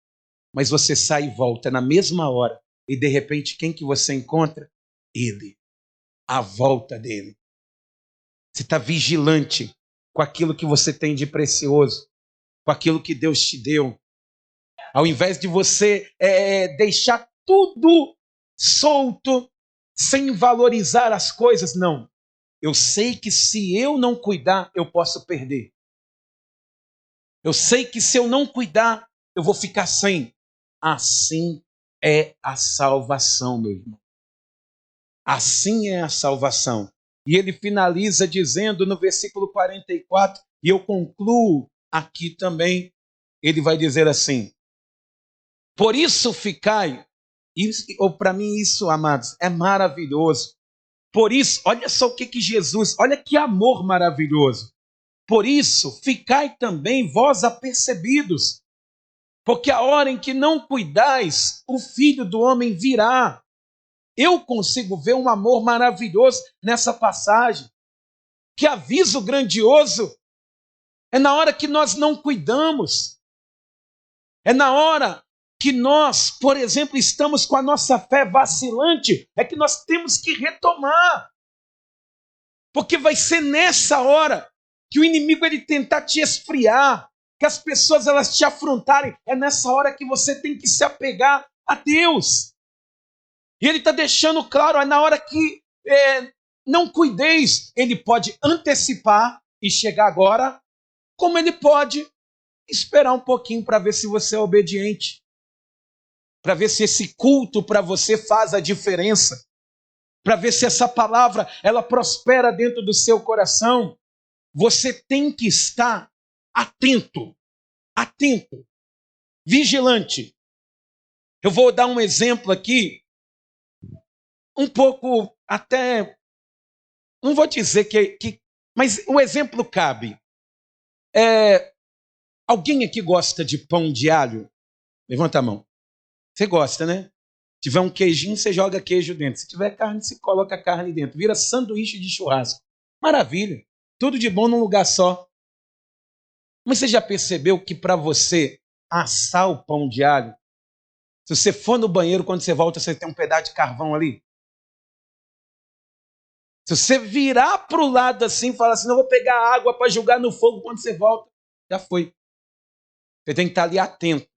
mas você sai e volta na mesma hora, e de repente quem que você encontra? Ele, a volta dele. Você está vigilante com aquilo que você tem de precioso, com aquilo que Deus te deu. Ao invés de você deixar tudo solto, sem valorizar as coisas, não. Eu sei que se eu não cuidar, eu posso perder. Eu sei que se eu não cuidar, eu vou ficar sem. Assim é a salvação, meu irmão. Assim é a salvação. E ele finaliza dizendo no versículo 44, e eu concluo aqui também, ele vai dizer assim, por isso ficai, para mim isso, amados, é maravilhoso. Por isso, olha só o que Jesus, olha que amor maravilhoso. Por isso, ficai também vós apercebidos, porque a hora em que não cuidais, o Filho do Homem virá. Eu consigo ver um amor maravilhoso nessa passagem. Que aviso grandioso! É na hora que nós não cuidamos. É na hora que nós, por exemplo, estamos com a nossa fé vacilante, é que nós temos que retomar. Porque vai ser nessa hora que o inimigo ele tentar te esfriar, que as pessoas elas te afrontarem. É nessa hora que você tem que se apegar a Deus. E ele está deixando claro, é na hora que não cuideis. Ele pode antecipar e chegar agora, como ele pode esperar um pouquinho para ver se você é obediente, para ver se esse culto para você faz a diferença, para ver se essa palavra ela prospera dentro do seu coração. Você tem que estar atento, vigilante. Eu vou dar um exemplo aqui, um pouco até, não vou dizer mas o exemplo cabe. Alguém aqui gosta de pão de alho? Levanta a mão. Você gosta, né? Se tiver um queijinho, você joga queijo dentro. Se tiver carne, você coloca carne dentro. Vira sanduíche de churrasco. Maravilha. Tudo de bom num lugar só. Mas você já percebeu que para você assar o pão de alho, se você for no banheiro, quando você volta, você tem um pedaço de carvão ali? Se você virar para o lado assim e falar assim, não vou pegar água para jogar no fogo quando você volta, já foi. Você tem que estar ali atento.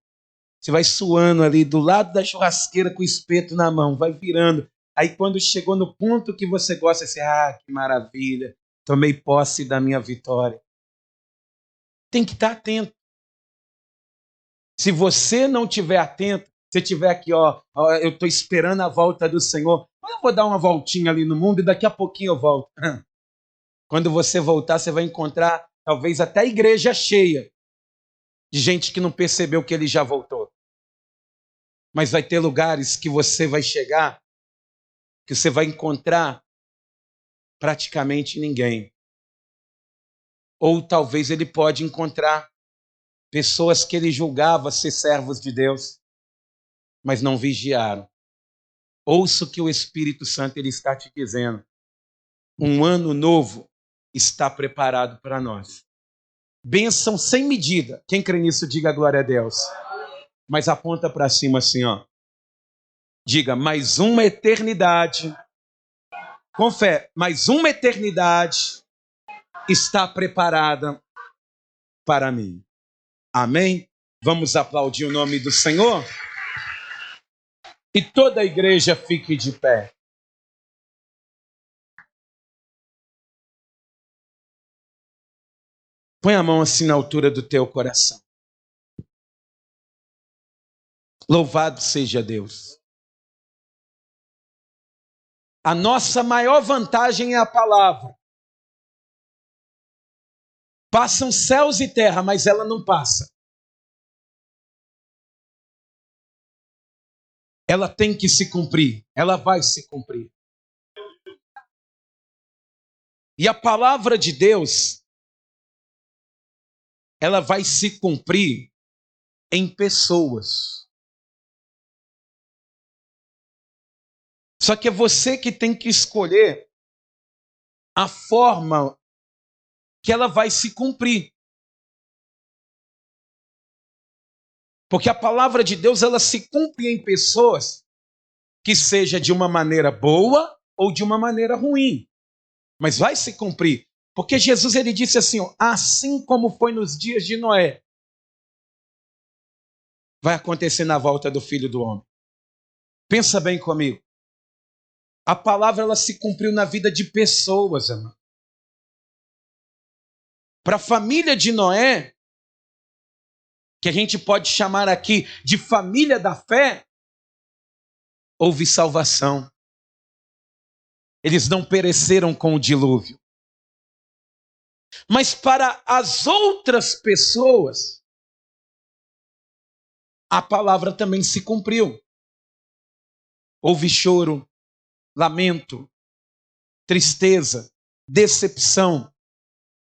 Você vai suando ali do lado da churrasqueira com o espeto na mão, vai virando. Aí quando chegou no ponto que você gosta, você, que maravilha, tomei posse da minha vitória. Tem que estar atento. Se você não estiver atento, se estiver aqui, eu estou esperando a volta do Senhor, mas eu vou dar uma voltinha ali no mundo e daqui a pouquinho eu volto. Quando você voltar, você vai encontrar talvez até a igreja cheia de gente que não percebeu que ele já voltou. Mas vai ter lugares que você vai chegar, que você vai encontrar praticamente ninguém. Ou talvez ele pode encontrar pessoas que ele julgava ser servos de Deus, mas não vigiaram. Ouça o que o Espírito Santo ele está te dizendo. Um ano novo está preparado para nós. Bênção sem medida. Quem crê nisso, diga glória a Deus. Mas aponta para cima assim, ó. Diga, mais uma eternidade. Com fé, mais uma eternidade está preparada para mim. Amém? Vamos aplaudir o nome do Senhor? E toda a igreja fique de pé. Põe a mão assim na altura do teu coração. Louvado seja Deus. A nossa maior vantagem é a palavra. Passam céus e terra, mas ela não passa. Ela tem que se cumprir. Ela vai se cumprir. E a palavra de Deus, ela vai se cumprir em pessoas. Só que é você que tem que escolher a forma que ela vai se cumprir. Porque a palavra de Deus, ela se cumpre em pessoas que seja de uma maneira boa ou de uma maneira ruim. Mas vai se cumprir. Porque Jesus, ele disse assim, assim como foi nos dias de Noé, vai acontecer na volta do Filho do Homem. Pensa bem comigo. A palavra, ela se cumpriu na vida de pessoas, irmão. Para a família de Noé, que a gente pode chamar aqui de família da fé, houve salvação. Eles não pereceram com o dilúvio. Mas para as outras pessoas, a palavra também se cumpriu. Houve choro, lamento, tristeza, decepção,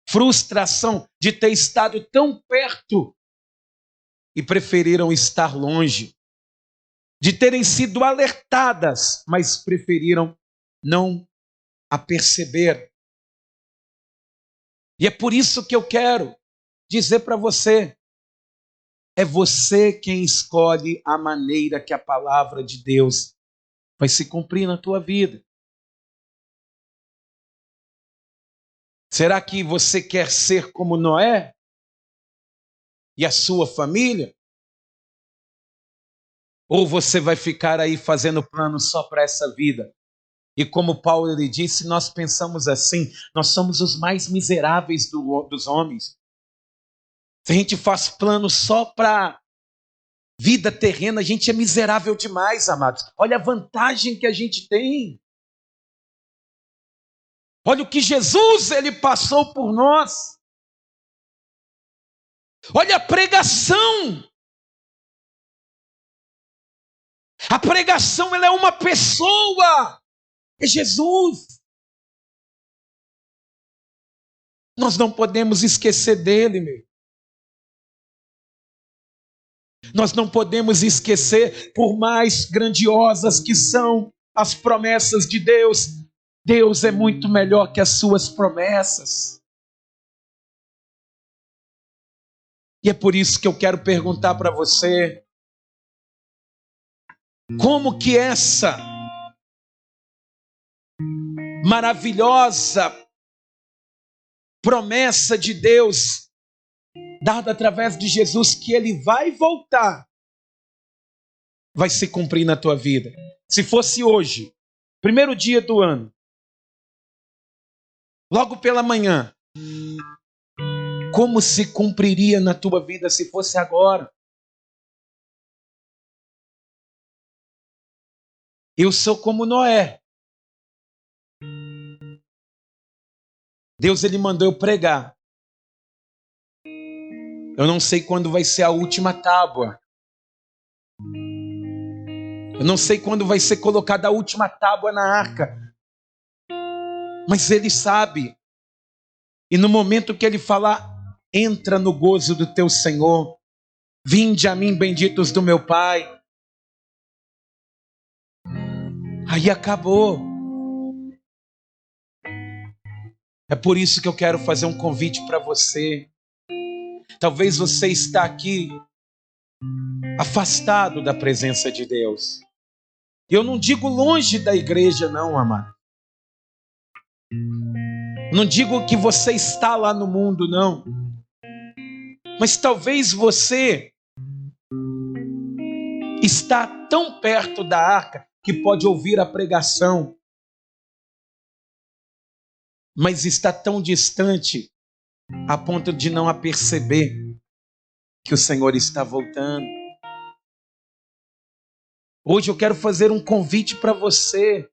frustração de ter estado tão perto e preferiram estar longe, de terem sido alertadas, mas preferiram não a perceber. E é por isso que eu quero dizer para você, é você quem escolhe a maneira que a palavra de Deus vai se cumprir na tua vida. Será que você quer ser como Noé e a sua família? Ou você vai ficar aí fazendo plano só para essa vida? E como Paulo ele disse, nós pensamos assim, nós somos os mais miseráveis dos homens. Se a gente faz plano só para vida terrena, a gente é miserável demais, amados. Olha a vantagem que a gente tem. Olha o que Jesus ele passou por nós. Olha a pregação. A pregação ela é uma pessoa. É Jesus. Nós não podemos esquecer dele, meu. Nós não podemos esquecer, por mais grandiosas que são as promessas de Deus, Deus é muito melhor que as suas promessas. E é por isso que eu quero perguntar para você, como que essa maravilhosa promessa de Deus, dada através de Jesus, que ele vai voltar, vai se cumprir na tua vida. Se fosse hoje, primeiro dia do ano, logo pela manhã, como se cumpriria na tua vida se fosse agora? Eu sou como Noé. Deus ele mandou eu pregar. Eu não sei quando vai ser a última tábua. Eu não sei quando vai ser colocada a última tábua na arca. Mas ele sabe. E no momento que ele falar, entra no gozo do teu Senhor. Vinde a mim, benditos do meu Pai. Aí acabou. É por isso que eu quero fazer um convite para você. Talvez você está aqui afastado da presença de Deus. Eu não digo longe da igreja, não, amado. Não digo que você está lá no mundo, não. Mas talvez você está tão perto da arca que pode ouvir a pregação, mas está tão distante a ponto de não a perceber que o Senhor está voltando. Hoje eu quero fazer um convite para você.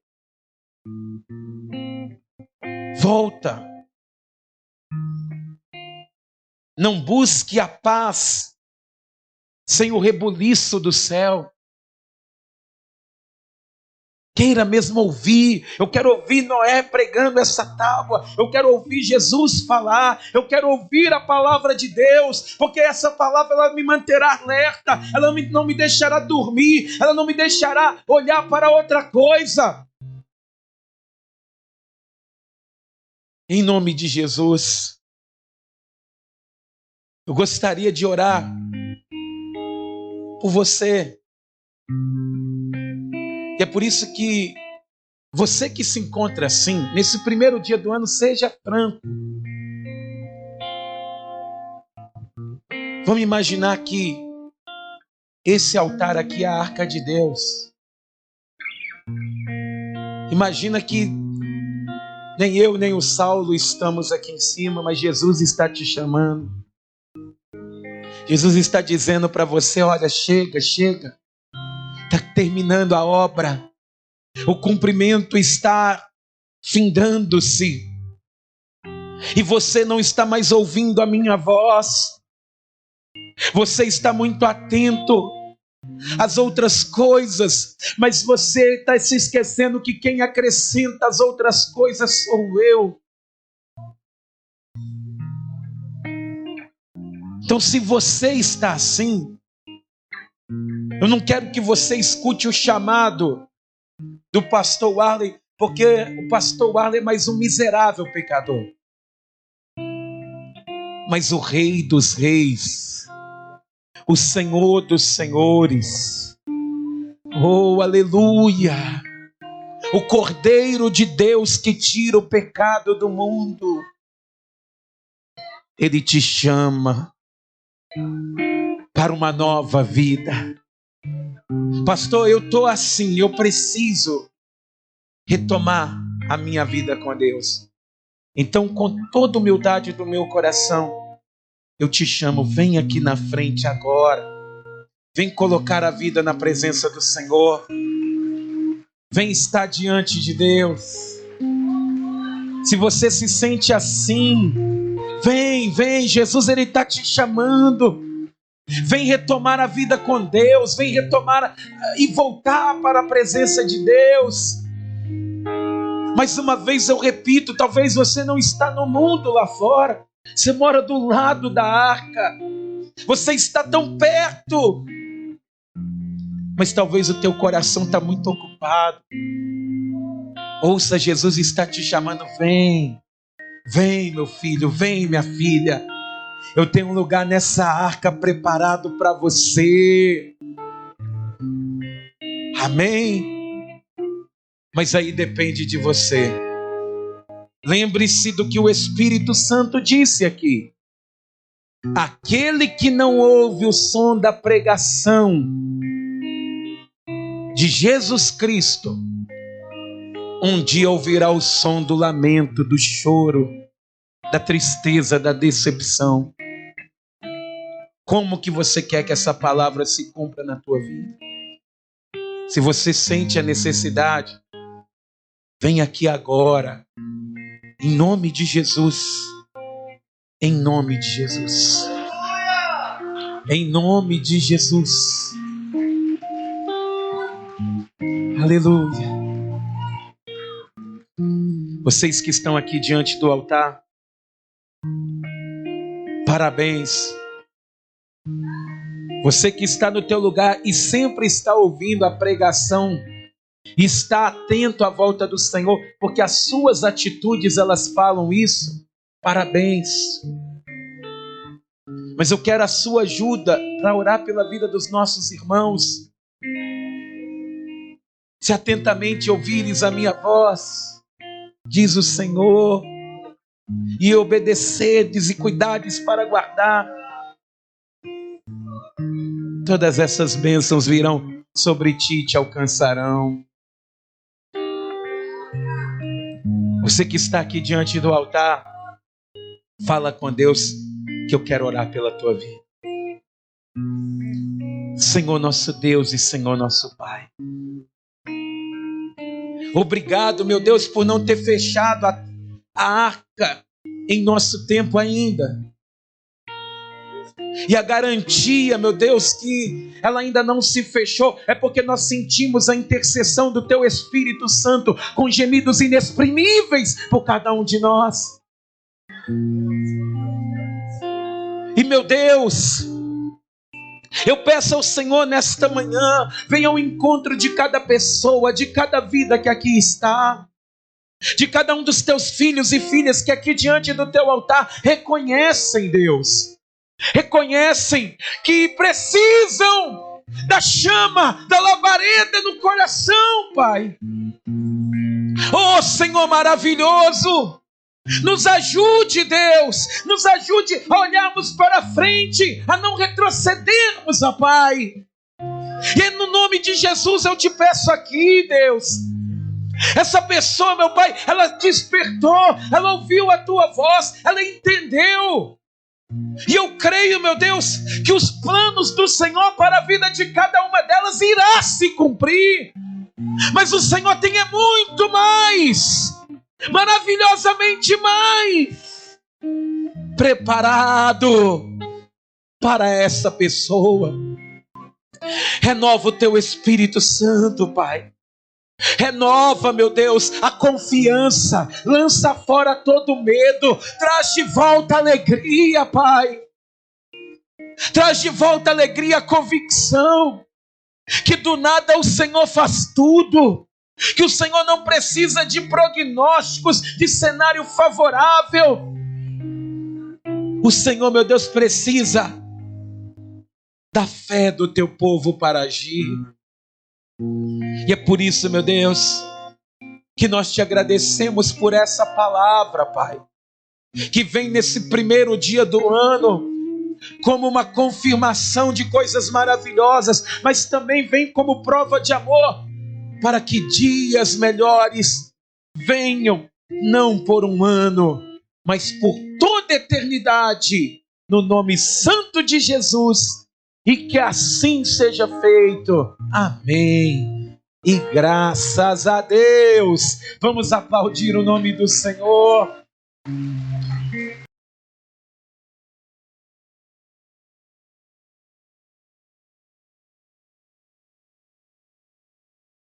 Volta. Não busque a paz sem o rebuliço do céu. Queira mesmo ouvir. Eu quero ouvir Noé pregando essa tábua. Eu quero ouvir Jesus falar. Eu quero ouvir a palavra de Deus. Porque essa palavra ela me manterá alerta. Ela não me deixará dormir. Ela não me deixará olhar para outra coisa. Em nome de Jesus, eu gostaria de orar por você. E é por isso que você que se encontra assim, nesse primeiro dia do ano, seja franco. Vamos imaginar que esse altar aqui é a arca de Deus. Imagina que nem eu, nem o Saulo estamos aqui em cima, mas Jesus está te chamando. Jesus está dizendo para você, olha, chega. Está terminando a obra. O cumprimento está findando-se. E você não está mais ouvindo a minha voz. Você está muito atento às outras coisas, mas você está se esquecendo que quem acrescenta as outras coisas sou eu. Então, se você está assim, eu não quero que você escute o chamado do pastor Warley, porque o pastor Warley é mais um miserável pecador. Mas o Rei dos Reis, o Senhor dos Senhores, oh, aleluia, o Cordeiro de Deus que tira o pecado do mundo, Ele te chama para uma nova vida. Pastor, eu estou assim, eu preciso retomar a minha vida com Deus. Então, com toda humildade do meu coração, eu te chamo, vem aqui na frente agora. Vem colocar a vida na presença do Senhor. Vem estar diante de Deus. Se você se sente assim, vem, Jesus, Ele está te chamando. Vem retomar a vida com Deus, vem retomar e voltar para a presença de Deus. Mais uma vez eu repito, talvez você não está no mundo lá fora, você mora do lado da arca, você está tão perto, mas talvez o teu coração está muito ocupado. Ouça, Jesus está te chamando, vem meu filho, vem minha filha, eu tenho um lugar nessa arca preparado para você. Amém? Mas aí depende de você. Lembre-se do que o Espírito Santo disse aqui. Aquele que não ouve o som da pregação de Jesus Cristo, um dia ouvirá o som do lamento, do choro, da tristeza, da decepção. Como que você quer que essa palavra se cumpra na tua vida? Se você sente a necessidade, vem aqui agora, em nome de Jesus, em nome de Jesus, em nome de Jesus, aleluia. Vocês que estão aqui diante do altar, parabéns. Você que está no teu lugar e sempre está ouvindo a pregação, está atento à volta do Senhor, porque as suas atitudes, elas falam isso. Parabéns. Mas eu quero a sua ajuda para orar pela vida dos nossos irmãos. Se atentamente ouvires a minha voz, diz o Senhor, e obedecerdes e cuidardes para guardar, todas essas bênçãos virão sobre ti e te alcançarão. Você que está aqui diante do altar, fala com Deus que eu quero orar pela tua vida. Senhor nosso Deus e Senhor nosso Pai, obrigado, meu Deus, por não ter fechado a arca em nosso tempo ainda. E a garantia, meu Deus, que ela ainda não se fechou, é porque nós sentimos a intercessão do Teu Espírito Santo com gemidos inexprimíveis por cada um de nós. E meu Deus, eu peço ao Senhor nesta manhã, venha ao encontro de cada pessoa, de cada vida que aqui está, de cada um dos Teus filhos e filhas que aqui diante do Teu altar reconhecem, Deus, reconhecem que precisam da chama, da labareda no coração, Pai. Oh, Senhor maravilhoso, nos ajude, Deus, nos ajude a olharmos para frente, a não retrocedermos, ó Pai. E no nome de Jesus eu te peço aqui, Deus, essa pessoa, meu Pai, ela despertou, ela ouviu a Tua voz, ela entendeu. E eu creio, meu Deus, que os planos do Senhor para a vida de cada uma delas irá se cumprir. Mas o Senhor tem muito mais, maravilhosamente mais, preparado para essa pessoa. Renova o Teu Espírito Santo, Pai. Renova, meu Deus, a confiança, lança fora todo medo, traz de volta a alegria, Pai. Traz de volta a alegria, a convicção que do nada o Senhor faz tudo, que o Senhor não precisa de prognósticos, de cenário favorável. O Senhor, meu Deus, precisa da fé do teu povo para agir. E é por isso, meu Deus, que nós te agradecemos por essa palavra, Pai, que vem nesse primeiro dia do ano como uma confirmação de coisas maravilhosas, mas também vem como prova de amor, para que dias melhores venham, não por um ano, mas por toda a eternidade, no nome santo de Jesus, e que assim seja feito. Amém. E graças a Deus. Vamos aplaudir o nome do Senhor.